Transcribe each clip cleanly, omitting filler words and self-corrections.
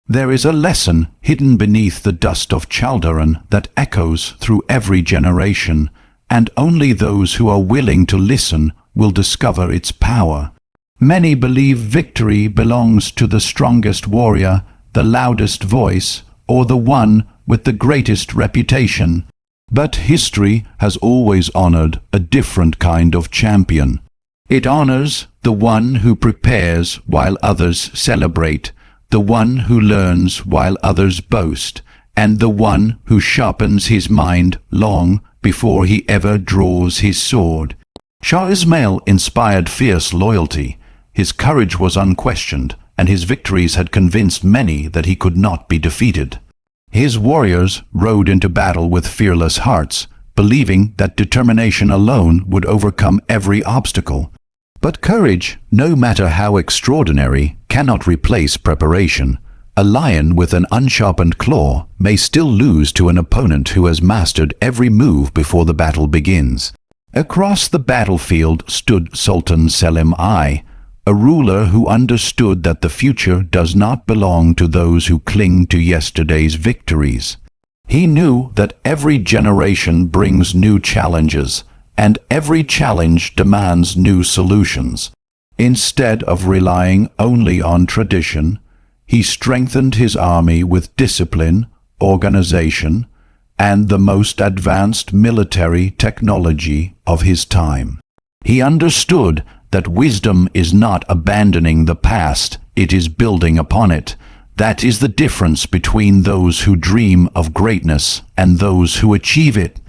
There is a lesson hidden beneath the dust of Chaldiran that echoes through every generation, and only those who are willing to listen will discover its power. Many believe victory belongs to the strongest warrior, the loudest voice, or the one with the greatest reputation. But history has always honored a different kind of champion. It honors the one who prepares while others celebrate, the one who learns while others boast, and the one who sharpens his mind long before he ever draws his sword. Shah Ismail inspired fierce loyalty. His courage was unquestioned, and his victories had convinced many that he could not be defeated. His warriors rode into battle with fearless hearts, believing that determination alone would overcome every obstacle. But courage, no matter how extraordinary, cannot replace preparation. A lion with an unsharpened claw may still lose to an opponent who has mastered every move before the battle begins. Across the battlefield stood Sultan Selim I, a ruler who understood that the future does not belong to those who cling to yesterday's victories. He knew that every generation brings new challenges, and every challenge demands new solutions. Instead of relying only on tradition, he strengthened his army with discipline, organization, and the most advanced military technology of his time. He understood that wisdom is not abandoning the past, it is building upon it. That is the difference between those who dream of greatness and those who achieve it.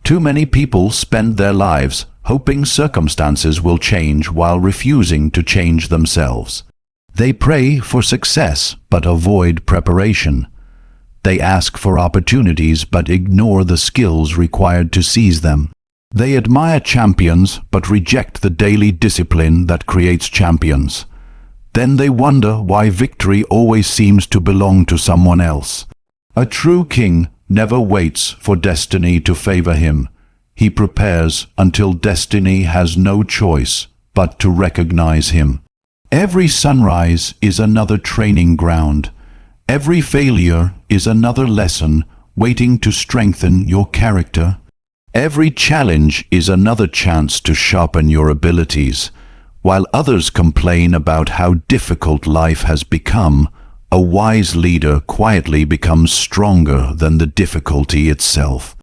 Too many people spend their lives hoping circumstances will change while refusing to change themselves. They pray for success but avoid preparation. They ask for opportunities but ignore the skills required to seize them. They admire champions but reject the daily discipline that creates champions. Then they wonder why victory always seems to belong to someone else. A true king never waits for destiny to favor him. He prepares until destiny has no choice but to recognize him. Every sunrise is another training ground. Every failure is another lesson waiting to strengthen your character. Every challenge is another chance to sharpen your abilities. While others complain about how difficult life has become, a wise leader quietly becomes stronger than the difficulty itself.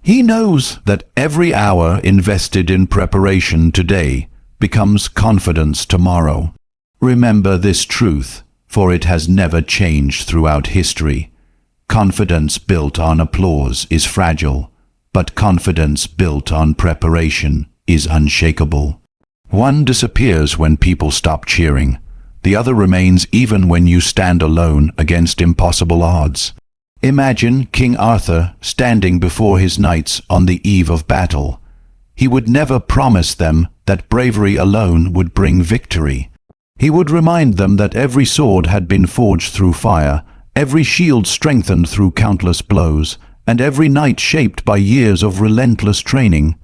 He knows that every hour invested in preparation today becomes confidence tomorrow. Remember this truth, for it has never changed throughout history. Confidence built on applause is fragile, but confidence built on preparation is unshakable. One disappears when people stop cheering. The other remains even when you stand alone against impossible odds. Imagine King Arthur standing before his knights on the eve of battle. He would never promise them that bravery alone would bring victory. He would remind them that every sword had been forged through fire, every shield strengthened through countless blows, and every knight shaped by years of relentless training.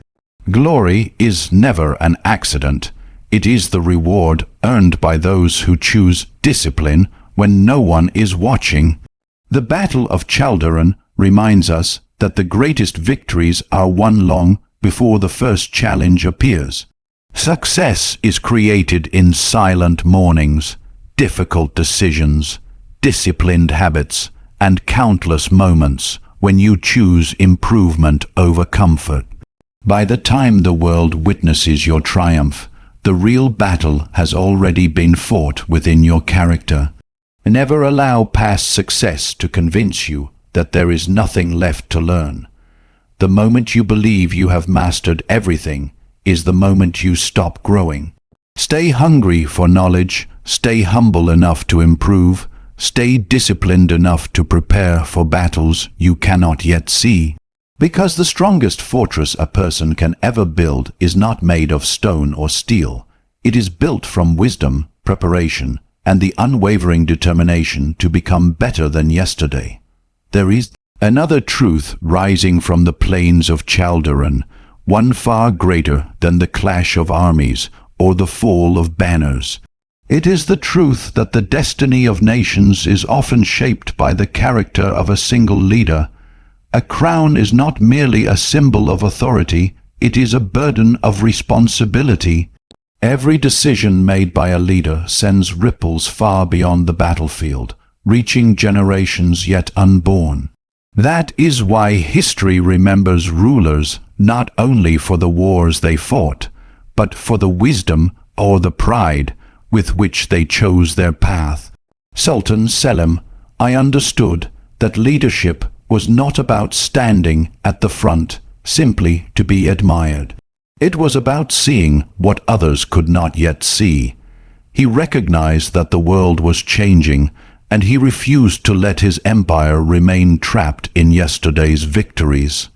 Glory is never an accident. It is the reward earned by those who choose discipline when no one is watching. The Battle of Chaldiran reminds us that the greatest victories are won long before the first challenge appears. Success is created in silent mornings, difficult decisions, disciplined habits, and countless moments when you choose improvement over comfort. By the time the world witnesses your triumph, the real battle has already been fought within your character. Never allow past success to convince you that there is nothing left to learn. The moment you believe you have mastered everything is the moment you stop growing. Stay hungry for knowledge, stay humble enough to improve, stay disciplined enough to prepare for battles you cannot yet see. Because the strongest fortress a person can ever build is not made of stone or steel. It is built from wisdom, preparation, and the unwavering determination to become better than yesterday. There is another truth rising from the plains of Chaldiran, one far greater than the clash of armies or the fall of banners. It is the truth that the destiny of nations is often shaped by the character of a single leader. A crown is not merely a symbol of authority, it is a burden of responsibility. Every decision made by a leader sends ripples far beyond the battlefield, reaching generations yet unborn. That is why history remembers rulers not only for the wars they fought, but for the wisdom or the pride with which they chose their path. Sultan Selim I understood that leadership was not about standing at the front simply to be admired. It was about seeing what others could not yet see. He recognized that the world was changing, and he refused to let his empire remain trapped in yesterday's victories.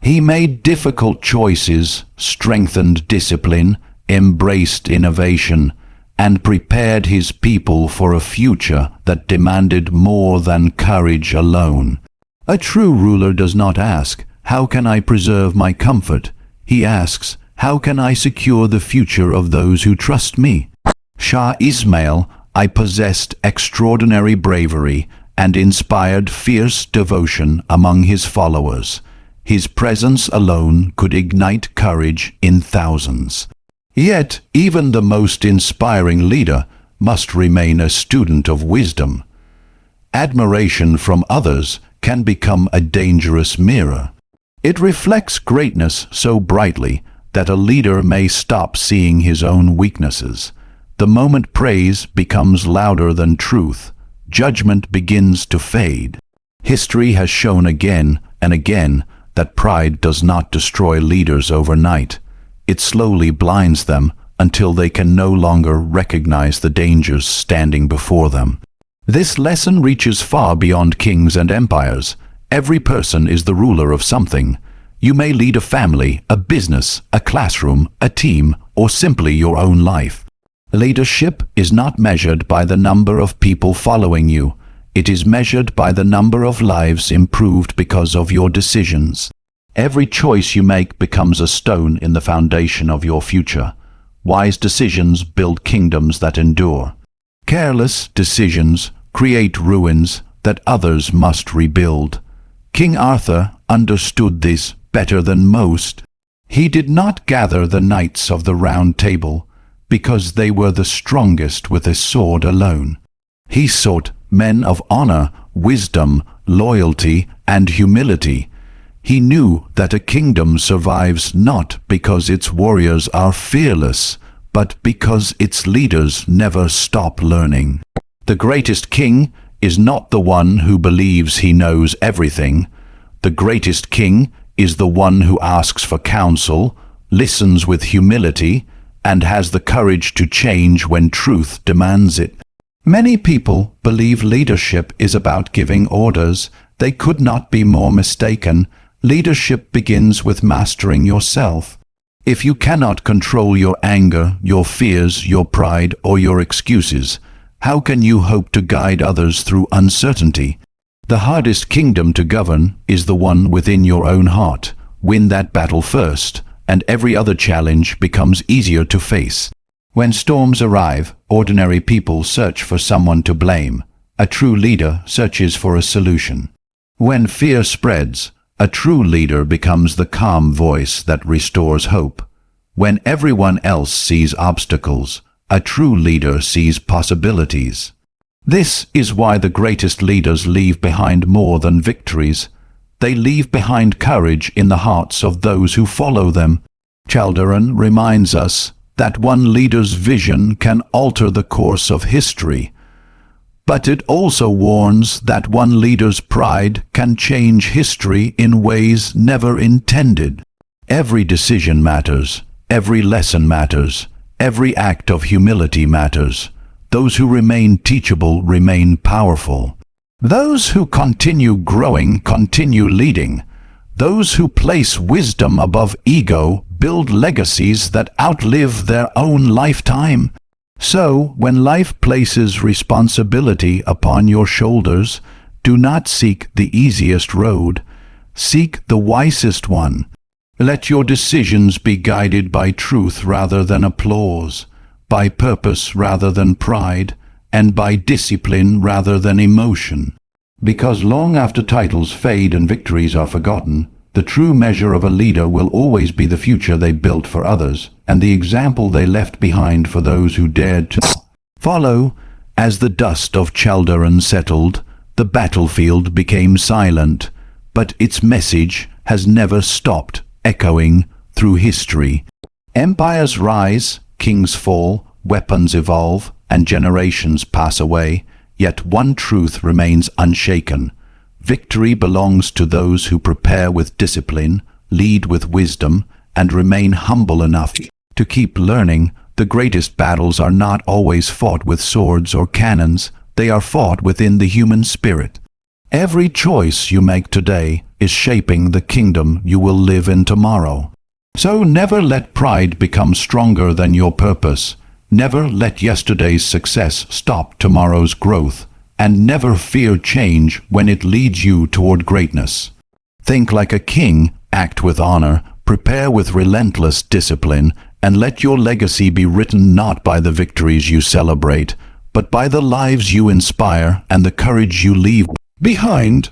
He made difficult choices, strengthened discipline, embraced innovation, and prepared his people for a future that demanded more than courage alone. A true ruler does not ask, "How can I preserve my comfort?" He asks, "How can I secure the future of those who trust me?" Shah Ismail I possessed extraordinary bravery and inspired fierce devotion among his followers. His presence alone could ignite courage in thousands. Yet, even the most inspiring leader must remain a student of wisdom. Admiration from others can become a dangerous mirror. It reflects greatness so brightly that a leader may stop seeing his own weaknesses. The moment praise becomes louder than truth, judgment begins to fade. History has shown again and again that pride does not destroy leaders overnight. It slowly blinds them until they can no longer recognize the dangers standing before them. This lesson reaches far beyond kings and empires. Every person is the ruler of something. You may lead a family, a business, a classroom, a team, or simply your own life. Leadership is not measured by the number of people following you. It is measured by the number of lives improved because of your decisions. Every choice you make becomes a stone in the foundation of your future. Wise decisions build kingdoms that endure. Careless decisions create ruins that others must rebuild. King Arthur understood this better than most. He did not gather the knights of the Round Table because they were the strongest with a sword alone. He sought men of honor, wisdom, loyalty, and humility. He knew that a kingdom survives not because its warriors are fearless, but because its leaders never stop learning. The greatest king is not the one who believes he knows everything. The greatest king is the one who asks for counsel, listens with humility, and has the courage to change when truth demands it. Many people believe leadership is about giving orders. They could not be more mistaken. Leadership begins with mastering yourself. If you cannot control your anger, your fears, your pride, or your excuses, how can you hope to guide others through uncertainty? The hardest kingdom to govern is the one within your own heart. Win that battle first, and every other challenge becomes easier to face. When storms arrive, ordinary people search for someone to blame. A true leader searches for a solution. When fear spreads, a true leader becomes the calm voice that restores hope. When everyone else sees obstacles, a true leader sees possibilities. This is why the greatest leaders leave behind more than victories. They leave behind courage in the hearts of those who follow them. Chaldiran reminds us that one leader's vision can alter the course of history. But it also warns that one leader's pride can change history in ways never intended. Every decision matters. Every lesson matters. Every act of humility matters. Those who remain teachable remain powerful. Those who continue growing continue leading. Those who place wisdom above ego build legacies that outlive their own lifetime. So, when life places responsibility upon your shoulders, do not seek the easiest road. Seek the wisest one. Let your decisions be guided by truth rather than applause, by purpose rather than pride, and by discipline rather than emotion. Because long after titles fade and victories are forgotten, the true measure of a leader will always be the future they built for others, and the example they left behind for those who dared to follow. As the dust of Chaldiran settled, the battlefield became silent, but its message has never stopped echoing through history. Empires rise, kings fall, weapons evolve, and generations pass away, yet one truth remains unshaken. Victory belongs to those who prepare with discipline, lead with wisdom, and remain humble enough to keep learning. The greatest battles are not always fought with swords or cannons, they are fought within the human spirit. Every choice you make today is shaping the kingdom you will live in tomorrow. So never let pride become stronger than your purpose. Never let yesterday's success stop tomorrow's growth, and never fear change when it leads you toward greatness. Think like a king, act with honor, prepare with relentless discipline, and let your legacy be written not by the victories you celebrate, but by the lives you inspire and the courage you leave behind.